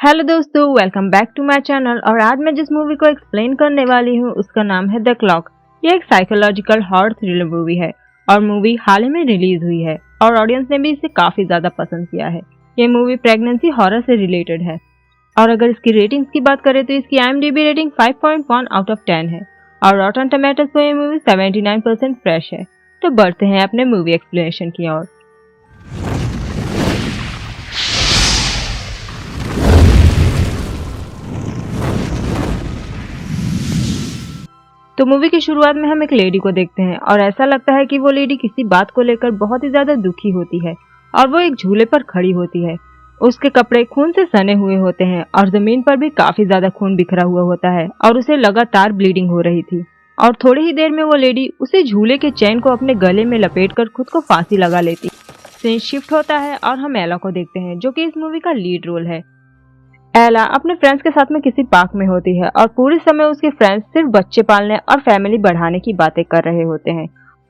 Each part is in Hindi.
हेलो दोस्तों, welcome back to my channel. और आज मैं जिस मूवी को एक्सप्लेन करने वाली हूँ उसका नाम है द क्लॉक। ये एक साइकोलॉजिकल हॉरर थ्रिलर मूवी है और मूवी हाल ही में रिलीज हुई है और ऑडियंस ने भी इसे काफी ज्यादा पसंद किया है। ये मूवी प्रेगनेंसी हॉरर से रिलेटेड है और अगर इसकी रेटिंग्स की बात करें तो इसकी IMDb रेटिंग 5.1 आउट ऑफ 10 है और रॉटन टोमेटोज पर ये मूवी 79% फ्रेश है। तो बढ़ते हैं अपने मूवी एक्सप्लेनेशन की ओर। तो मूवी की शुरुआत में हम एक लेडी को देखते हैं और ऐसा लगता है कि वो लेडी किसी बात को लेकर बहुत ही ज्यादा दुखी होती है और वो एक झूले पर खड़ी होती है। उसके कपड़े खून से सने हुए होते हैं और जमीन पर भी काफी ज्यादा खून बिखरा हुआ होता है और उसे लगातार ब्लीडिंग हो रही थी। और थोड़ी ही देर में वो लेडी उसे झूले के चैन को अपने गले में लपेटकर खुद को फांसी लगा लेती। सीन शिफ्ट होता है और हम एला को देखते हैं जो कि इस मूवी का लीड रोल है। एला अपने फ्रेंड्स के साथ में किसी पार्क में होती है और पूरे समय उसके फ्रेंड्स सिर्फ बच्चे पालने और फैमिली बढ़ाने की बातें कर रहे होते हैं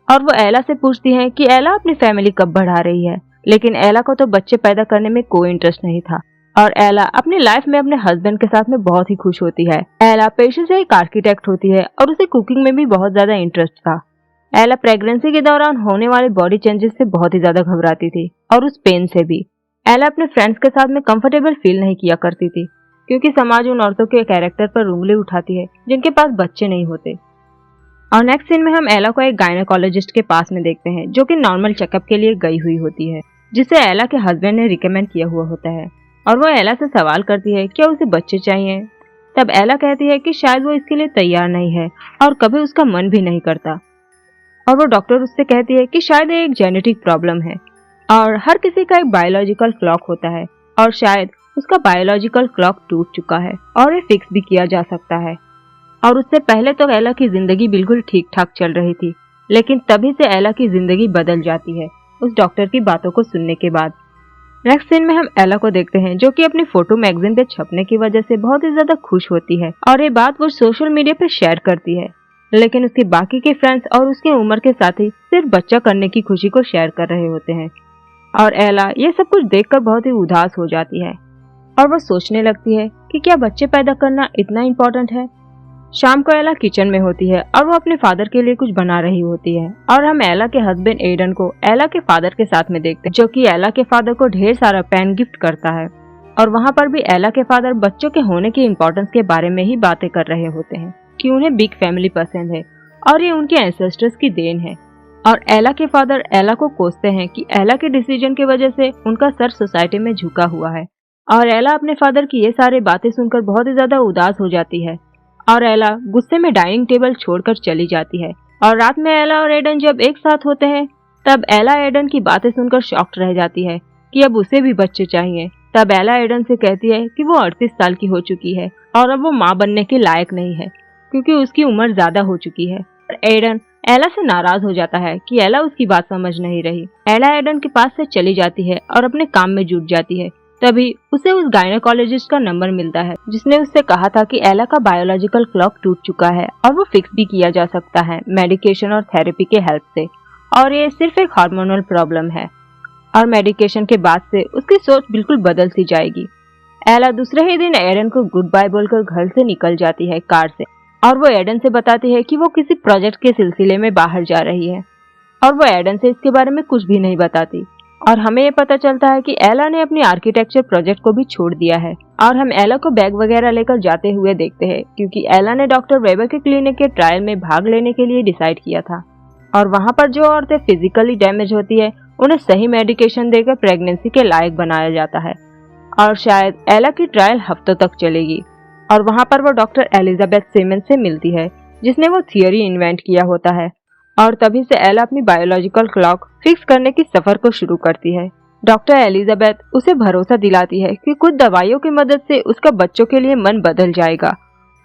और वो एला से पूछती हैं कि एला अपनी फैमिली कब बढ़ा रही है। लेकिन एला को तो बच्चे पैदा करने में कोई इंटरेस्ट नहीं था और एला अपनी लाइफ में अपने हस्बैंड के साथ में बहुत ही खुश होती है। एला पेशे से एक आर्किटेक्ट होती है और उसे कुकिंग में भी बहुत ज्यादा इंटरेस्ट था। एला प्रेगनेंसी के दौरान होने वाले बॉडी चेंजेस से बहुत ही ज्यादा घबराती थी और उस पेन से भी। एला अपने फ्रेंड्स के साथ में कंफर्टेबल फील नहीं किया करती थी क्योंकि समाज उन औरतों के कैरेक्टर पर उंगली उठाती है जिनके पास बच्चे नहीं होते। और नेक्स्ट सीन में हम एला को एक गायनेकोलॉजिस्ट के पास में देखते हैं जो कि नॉर्मल चेकअप के लिए गई हुई होती है जिसे एला के हस्बैंड ने रिकमेंड किया हुआ होता है। और वो एला से सवाल करती है क्या उसे बच्चे चाहिए। तब एला कहती है कि शायद वो इसके लिए तैयार नहीं है और कभी उसका मन भी नहीं करता। और वो डॉक्टर उससे कहती है कि शायद ये एक जेनेटिक प्रॉब्लम है और हर किसी का एक बायोलॉजिकल क्लॉक होता है और शायद उसका बायोलॉजिकल क्लॉक टूट चुका है और ये फिक्स भी किया जा सकता है। और उससे पहले तो एला की जिंदगी बिल्कुल ठीक ठाक चल रही थी लेकिन तभी से एला की जिंदगी बदल जाती है उस डॉक्टर की बातों को सुनने के बाद। नेक्स्ट सीन में हम एला को देखते हैं जो कि अपनी फोटो मैगजीन पे छपने की वजह से बहुत ही ज्यादा खुश होती है और ये बात वो सोशल मीडिया पे शेयर करती है। लेकिन उसके बाकी के फ्रेंड्स और उसकी उम्र के साथी सिर्फ बच्चा करने की खुशी को शेयर कर रहे होते हैं और एला ये सब कुछ देखकर बहुत ही उदास हो जाती है और वो सोचने लगती है कि क्या बच्चे पैदा करना इतना इम्पोर्टेंट है। शाम को एला किचन में होती है और वो अपने फादर के लिए कुछ बना रही होती है और हम एला के हस्बैंड एडन को एला के फादर के साथ में देखते हैं जो कि एला के फादर को ढेर सारा पेन गिफ्ट करता है। और वहाँ पर भी एला के फादर बच्चों के होने की इम्पोर्टेंस के बारे में ही बातें कर रहे होते हैं कि उन्हें बिग फैमिली पसंद है और ये उनके एंसेस्टर्स की देन है। और एला के फादर एला को कोसते हैं कि एला के डिसीजन की वजह से उनका सर सोसाइटी में झुका हुआ है और एला अपने फादर की ये सारी बातें सुनकर बहुत ही ज्यादा उदास हो जाती है और एला गुस्से में डाइनिंग टेबल छोड़कर चली जाती है। और रात में एला और एडन जब एक साथ होते हैं तब एला एडन की बातें सुनकर शॉक्ड रह जाती है कि अब उसे भी बच्चे चाहिए। तब एला एडन से कहती है कि वो 38 साल की हो चुकी है और अब वो माँ बनने के लायक नहीं है क्योंकि उसकी उम्र ज्यादा हो चुकी है। एडन एला से नाराज हो जाता है कि एला उसकी बात समझ नहीं रही। एला एडन के पास से चली जाती है और अपने काम में जुट जाती है। तभी उसे उस गायनेकोलॉजिस्ट का नंबर मिलता है जिसने उससे कहा था कि एला का बायोलॉजिकल क्लॉक टूट चुका है और वो फिक्स भी किया जा सकता है मेडिकेशन और थेरेपी के हेल्प से और ये सिर्फ एक हार्मोनल प्रॉब्लम है और मेडिकेशन के बाद से उसकी सोच बिल्कुल बदल सी जाएगी। एला दूसरे ही दिन एडन को गुड बाय बोलकर घर से निकल जाती है कार से और वो एडन से बताती है कि वो किसी प्रोजेक्ट के सिलसिले में बाहर जा रही है और वो एडन से इसके बारे में कुछ भी नहीं बताती। और हमें ये पता चलता है कि एला ने अपनी आर्किटेक्चर प्रोजेक्ट को भी छोड़ दिया है और हम एला को बैग वगैरह लेकर जाते हुए देखते हैं क्योंकि एला ने डॉक्टर वेबर के क्लिनिक के ट्रायल में भाग लेने के लिए डिसाइड किया था। और वहाँ पर जो औरतें फिजिकली डैमेज होती है उन्हें सही मेडिकेशन देकर प्रेगनेंसी के लायक बनाया जाता है और शायद एला की ट्रायल हफ्तों तक चलेगी। और वहाँ पर वो डॉक्टर एलिजाबेथ सिमन से मिलती है जिसने वो थियरी इन्वेंट किया होता है और तभी से एला अपनी बायोलॉजिकल क्लॉक फिक्स करने की सफर को शुरू करती है। डॉक्टर एलिजाबेथ उसे भरोसा दिलाती है कि कुछ दवाइयों की मदद से उसका बच्चों के लिए मन बदल जाएगा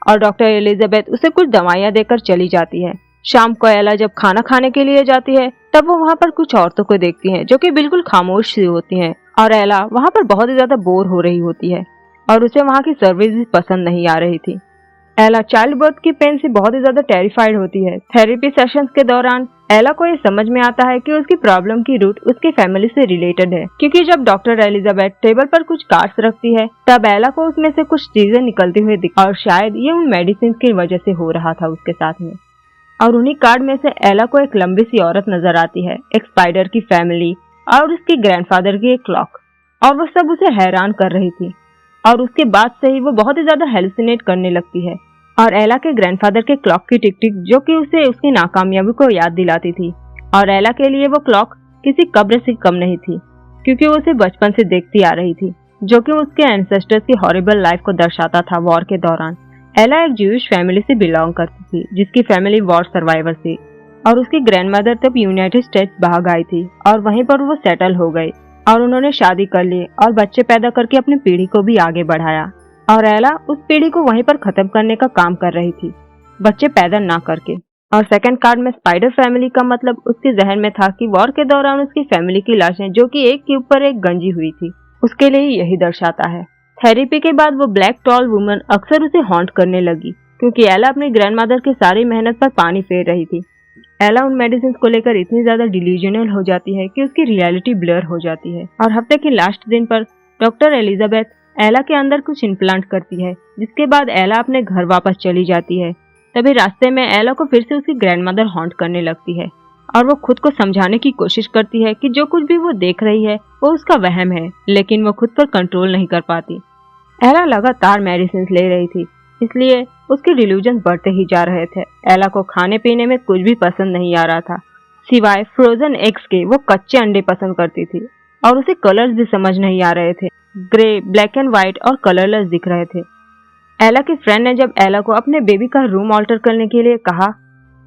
और डॉक्टर एलिजाबेथ उसे कुछ दवाइयाँ देकर चली जाती है। शाम को एला जब खाना खाने के लिए जाती है तब वो वहाँ पर कुछ औरतों को देखती है जो कि बिल्कुल खामोश सी होती हैं और एला वहाँ पर बहुत ही ज्यादा बोर हो रही होती है और उसे वहाँ की सर्विस भी पसंद नहीं आ रही थी। एला चाइल्ड बर्थ की पेन से बहुत ही ज्यादा टेरिफाइड होती है। थेरेपी सेशंस के दौरान एला को ये समझ में आता है कि उसकी प्रॉब्लम की रूट उसकी फैमिली से रिलेटेड है, क्योंकि जब डॉक्टर एलिजाबेथ टेबल पर कुछ कार्ड्स रखती है तब एला को उसमें से कुछ चीजें निकलती हुई दिख, और शायद ये उन मेडिसिन की वजह से हो रहा था उसके साथ में। और उन्हीं कार्ड में से एला को एक लंबी सी औरत नजर आती है, एक स्पाइडर की फैमिली और उसके ग्रैंडफादर की एक क्लॉक, और वो सब उसे हैरान कर रही थी। और उसके बाद से ही वो बहुत ही ज्यादा हेलुसिनेट करने लगती है। और एला के ग्रैंडफादर के क्लॉक की टिक टिक जो कि उसे उसकी नाकामयाबी को याद दिलाती थी, और एला के लिए वो क्लॉक किसी कब्र से कम नहीं थी, क्योंकि वो उसे बचपन से देखती आ रही थी, जो कि उसके एंसेस्टर्स की हॉरिबल लाइफ को दर्शाता था वॉर के दौरान। एला एक ज्यूइश फैमिली से बिलोंग करती थी, जिसकी फैमिली वॉर सर्वाइवर थी, और उसकी ग्रैंडमदर तब यूनाइटेड स्टेट्स भाग आई थी और वहीं पर वो सेटल हो गई, और उन्होंने शादी कर ली और बच्चे पैदा करके अपनी पीढ़ी को भी आगे बढ़ाया। और एला उस पीढ़ी को वहीं पर खत्म करने का काम कर रही थी, बच्चे पैदा ना करके। और सेकंड कार्ड में स्पाइडर फैमिली का मतलब उसके जहन में था कि वॉर के दौरान उसकी फैमिली की लाशें जो कि एक के ऊपर एक गंजी हुई थी, उसके लिए यही दर्शाता है। थेरेपी के बाद वो ब्लैक टॉल वुमन अक्सर उसे हॉन्ट करने लगी, क्योंकि एला अपनी ग्रैंडमदर की सारी मेहनत पर पानी फेर रही थी। एला उन मेडिसिन को लेकर इतनी ज्यादा डिल्यूजनल हो जाती है कि उसकी रियलिटी ब्लर हो जाती है। और हफ्ते के लास्ट दिन पर डॉक्टर एलिजाबेथ एला के अंदर कुछ इम्प्लांट करती है, जिसके बाद एला अपने घर वापस चली जाती है। तभी रास्ते में एला को फिर से उसकी ग्रैंडमदर हॉन्ट करने लगती है, और वो खुद को समझाने की कोशिश करती है कि जो कुछ भी वो देख रही है वो उसका वहम है, लेकिन वो खुद पर कंट्रोल नहीं कर पाती। एला लगातार मेडिसिन ले रही थी, इसलिए उसके डिल्यूजन बढ़ते ही जा रहे थे। एला को खाने पीने में कुछ भी पसंद नहीं आ रहा था, सिवाय फ्रोजन एग्स के। वो कच्चे अंडे पसंद करती थी, और उसे कलर्स भी समझ नहीं आ रहे थे, ग्रे, ब्लैक एंड व्हाइट और कलरलेस दिख रहे थे। एला की फ्रेंड ने जब एला को अपने बेबी का रूम ऑल्टर करने के लिए कहा,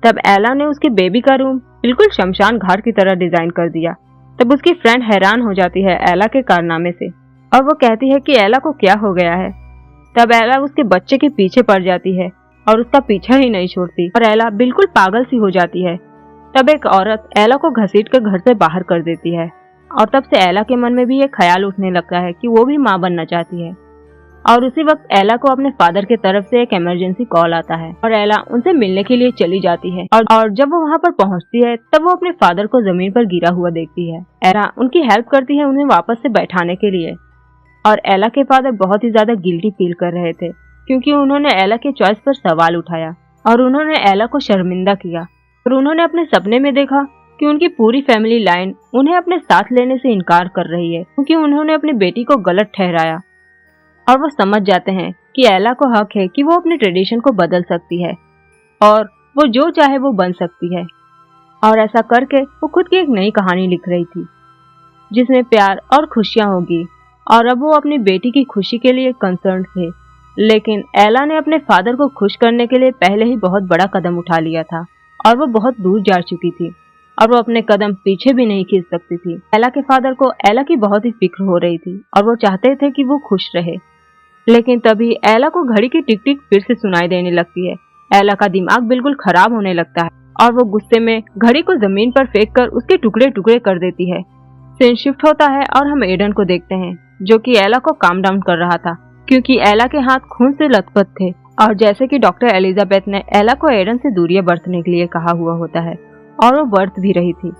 तब एला ने उसके बेबी का रूम बिल्कुल शमशान घाट की तरह डिजाइन कर दिया। तब उसकी फ्रेंड हैरान हो जाती है एला के कारनामे से, और वो कहती है कि एला को क्या हो गया है। तब एला उसके बच्चे के पीछे पड़ जाती है और उसका पीछा ही नहीं छोड़ती, और एला बिल्कुल पागल सी हो जाती है। तब एक औरत एला को घसीट कर घर से बाहर कर देती है, और तब से एला के मन में भी ये ख्याल उठने लगता है कि वो भी माँ बनना चाहती है। और उसी वक्त एला को अपने फादर की तरफ से एक इमरजेंसी कॉल आता है, और एला उनसे मिलने के लिए चली जाती है। और जब वो वहाँ पर पहुँचती है तब वो अपने फादर को जमीन पर गिरा हुआ देखती है। एला उनकी हेल्प करती है उन्हें वापस से बैठाने के लिए, और एला के फादर बहुत ही ज्यादा गिल्टी फील कर रहे थे, क्योंकि उन्होंने एला के चॉइस पर सवाल उठाया और उन्होंने एला को शर्मिंदा किया। और उन्होंने अपने सपने में देखा कि उनकी पूरी फैमिली लाइन उन्हें अपने साथ लेने से इनकार कर रही है, क्योंकि उन्होंने अपनी बेटी को गलत ठहराया। और वो समझ जाते हैं कि एला को हक है कि वो अपने ट्रेडिशन को बदल सकती है, और वो जो चाहे वो बन सकती है। और ऐसा करके वो खुद की एक नई कहानी लिख रही थी, जिसमें प्यार और खुशियां होगी। और अब वो अपनी बेटी की खुशी के लिए कंसर्न थे, लेकिन एला ने अपने फादर को खुश करने के लिए पहले ही बहुत बड़ा कदम उठा लिया था, और वो बहुत दूर जा चुकी थी, और वो अपने कदम पीछे भी नहीं खींच सकती थी। एला के फादर को एला की बहुत ही फिक्र हो रही थी, और वो चाहते थे कि वो खुश रहे। लेकिन तभी एला को घड़ी की टिक टिक फिर से सुनाई देने लगती है। एला का दिमाग बिल्कुल खराब होने लगता है, और वो गुस्से में घड़ी को जमीन पर फेंक कर उसके टुकड़े टुकड़े कर देती है। सीन शिफ्ट होता है और हम एडन को देखते हैं, जो कि एला को काम डाउन कर रहा था, क्योंकि एला के हाथ खून से लथपथ थे। और जैसे कि डॉक्टर एलिजाबेथ ने एला को एडन से दूरियां बरतने के लिए कहा हुआ होता है, और वो बरत भी रही थी।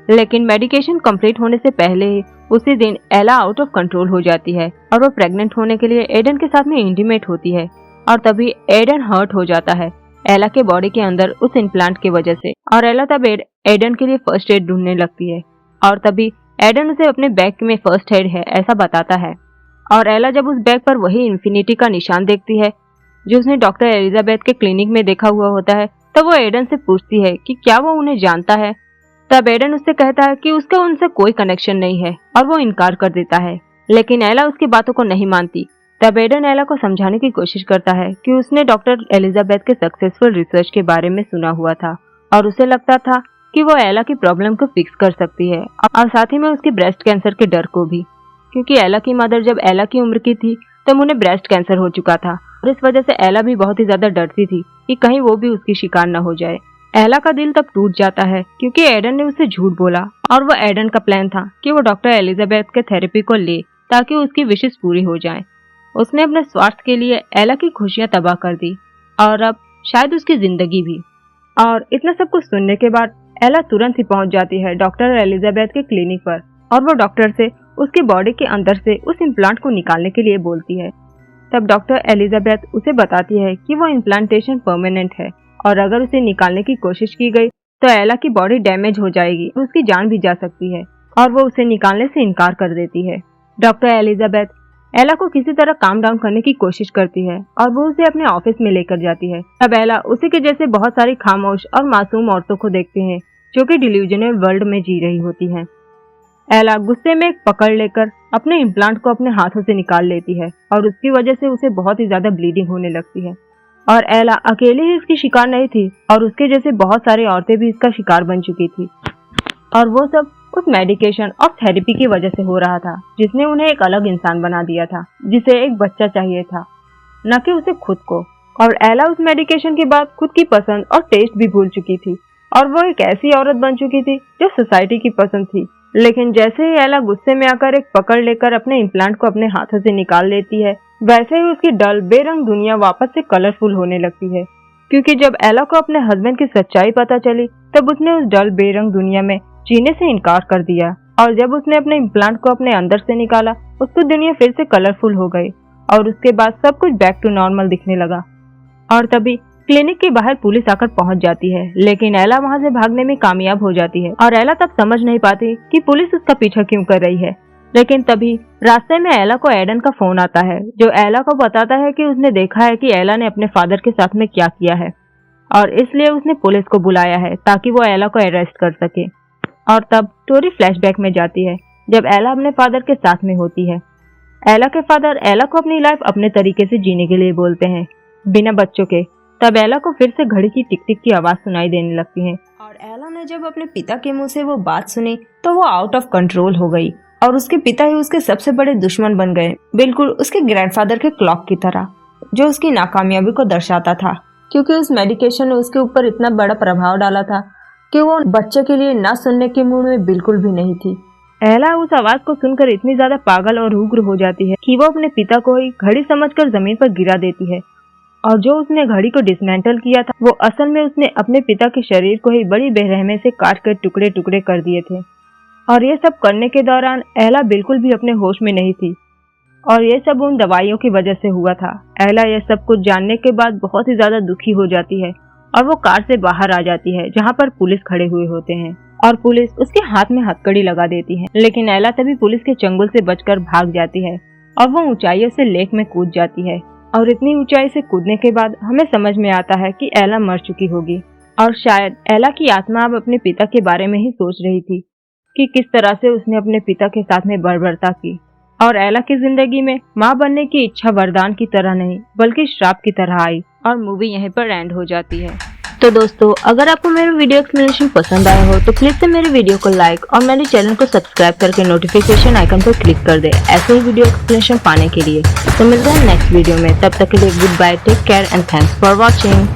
लेकिन मेडिकेशन कंप्लीट होने से पहले ही उसी दिन एला आउट ऑफ कंट्रोल हो जाती है, और वो प्रेग्नेंट होने के लिए एडन के साथ में इंटीमेट होती है। और तभी एडन हर्ट हो जाता है एला के बॉडी के अंदर उस इम्प्लांट की वजह से, और एला तब एडन के लिए फर्स्ट एड ढूंढने लगती है। और तभी एडन उसे अपने बैग में फर्स्ट एड है ऐसा बताता है, और एला जब उस बैग पर वही इन्फिनिटी का निशान देखती है जो उसने डॉक्टर एलिजाबेथ के क्लिनिक में देखा हुआ होता है, तब वो एडन से पूछती है कि क्या वो उन्हें जानता है। तब एडन उससे कहता है कि उसका उनसे कोई कनेक्शन नहीं है, और वो इनकार कर देता है। लेकिन एला उसकी बातों को नहीं मानती। तब एडन एला को समझाने की कोशिश करता है कि उसने डॉक्टर एलिजाबेथ के सक्सेसफुल रिसर्च के बारे में सुना हुआ था, और उसे लगता था कि वो एला की प्रॉब्लम को फिक्स कर सकती है, और साथ ही में उसकी ब्रेस्ट कैंसर के डर को भी, क्योंकि एला की मदर जब एला की उम्र की थी तब उन्हें ब्रेस्ट कैंसर हो चुका था, और इस वजह से एला भी बहुत ही ज्यादा डरती थी कि कहीं वो भी उसकी शिकार न हो जाए। एला का दिल तब टूट जाता है क्योंकि एडन ने उसे झूठ बोला, और वो एडन का प्लान था कि वो डॉक्टर एलिजाबेथ के थेरेपी को ले ताकि उसकी विशेष पूरी हो जाए। उसने अपने स्वार्थ के लिए एला की खुशियां तबाह कर दी, और अब शायद उसकी जिंदगी भी। और इतना सब कुछ सुनने के बाद एला तुरंत ही पहुंच जाती है डॉक्टर एलिजाबेथ के क्लिनिक पर और वो डॉक्टर से उसकी बॉडी के अंदर से उस इम्प्लांट को निकालने के लिए बोलती है। तब डॉक्टर एलिजाबेथ उसे बताती है कि वो इम्प्लांटेशन परमानेंट है और अगर उसे निकालने की कोशिश की गई तो एला की बॉडी डैमेज हो जाएगी, उसकी जान भी जा सकती है और वो उसे निकालने से इनकार कर देती है। डॉक्टर एलिजाबेथ एला को किसी तरह काम डाउन करने की कोशिश करती है और वो उसे अपने ऑफिस में लेकर जाती है। तब एला उसी के जैसे बहुत सारी खामोश और मासूम औरतों को देखते हैं जो कि डिल्यूजनल वर्ल्ड में जी रही होती हैं। एला गुस्से में एक पकड़ लेकर अपने इम्प्लांट को अपने हाथों से निकाल लेती है और उसकी वजह से उसे बहुत ही ज्यादा ब्लीडिंग होने लगती है। और एला अकेले ही इसकी शिकार नहीं थी और उसके जैसे बहुत सारी औरतें भी इसका शिकार बन चुकी थी और वो सब उस मेडिकेशन और थेरेपी की वजह से हो रहा था जिसने उन्हें एक अलग इंसान बना दिया था, जिसे एक बच्चा चाहिए था, न कि उसे खुद को। और एला उस मेडिकेशन के बाद खुद की पसंद और टेस्ट भी भूल चुकी थी और वो एक ऐसी औरत बन चुकी थी जो सोसाइटी की पसंद थी। लेकिन जैसे ही एला गुस्से में आकर एक पकड़ लेकर अपने इम्प्लांट को अपने हाथों से निकाल लेती है, वैसे ही उसकी डल बेरंग दुनिया वापस से कलरफुल होने लगती है। क्योंकि जब एला को अपने हस्बैंड की सच्चाई पता चली तब उसने उस डल बेरंग दुनिया में जीने से इनकार कर दिया और जब उसने अपने इम्प्लांट को अपने अंदर से निकाला उसकी दुनिया फिर से कलरफुल हो गई और उसके बाद सब कुछ बैक टू नॉर्मल दिखने लगा। और तभी क्लिनिक के बाहर पुलिस आकर पहुंच जाती है, लेकिन एला वहां से भागने में कामयाब हो जाती है और एला तब समझ नहीं पाती कि पुलिस उसका पीछा क्यों कर रही है। लेकिन तभी रास्ते में एला को एडन का फोन आता है जो एला को बताता है कि उसने देखा है कि एला ने अपने फादर के साथ में क्या किया है और इसलिए उसने पुलिस को बुलाया है ताकि वो एला को अरेस्ट कर सके। और तब स्टोरी फ्लैशबैक में जाती है जब एला अपने फादर के साथ में होती है। एला के फादर एला को अपनी लाइफ अपने तरीके से जीने के लिए बोलते हैं, बिना बच्चों के। तब एला को फिर से घड़ी की टिक टिक की आवाज सुनाई देने लगती है और एला ने जब अपने पिता के मुंह से वो बात सुनी तो वो आउट ऑफ कंट्रोल हो गई और उसके पिता ही उसके सबसे बड़े दुश्मन बन गए, बिल्कुल उसके ग्रैंडफादर के क्लॉक की तरह, जो उसकी नाकामयाबी को दर्शाता था। क्योंकि उस मेडिकेशन ने उसके ऊपर इतना बड़ा प्रभाव डाला था कि वो बच्चे के लिए न सुनने के मूड में बिल्कुल भी नहीं थी। एला उस आवाज को सुनकर इतनी ज्यादा पागल और उग्र हो जाती है कि वो अपने पिता को ही घड़ी समझकर जमीन पर गिरा देती है और जो उसने घड़ी को डिसमेंटल किया था वो असल में उसने अपने पिता के शरीर को ही बड़ी बेरहमी से काट कर टुकड़े टुकड़े कर दिए थे। और ये सब करने के दौरान एला बिल्कुल भी अपने होश में नहीं थी और ये सब उन दवाइयों की वजह से हुआ था। एला ये सब कुछ जानने के बाद बहुत ही ज्यादा दुखी हो जाती है और वो कार से बाहर आ जाती है जहाँ पर पुलिस खड़े हुए होते हैं और पुलिस उसके हाथ में हथकड़ी लगा देती है। लेकिन एला तभी पुलिस के चंगुल से बचकर भाग जाती है और वो ऊंचाइयों से लेक में कूद जाती है और इतनी ऊंचाई से कूदने के बाद हमें समझ में आता है कि एला मर चुकी होगी और शायद एला की आत्मा अब अपने पिता के बारे में ही सोच रही थी कि किस तरह से उसने अपने पिता के साथ में बर्बरता की। और एला की जिंदगी में माँ बनने की इच्छा वरदान की तरह नहीं बल्कि श्राप की तरह आई और मूवी यहीं पर एंड हो जाती है। तो दोस्तों, अगर आपको मेरा वीडियो एक्सप्लेनेशन पसंद आया हो तो प्लीज से मेरे वीडियो को लाइक और मेरे चैनल को सब्सक्राइब करके नोटिफिकेशन आइकन पर क्लिक कर दे ऐसे ही वीडियो एक्सप्लेनेशन पाने के लिए। तो मिलते हैं नेक्स्ट वीडियो में, तब तक के लिए goodbye, take care and thanks for watching.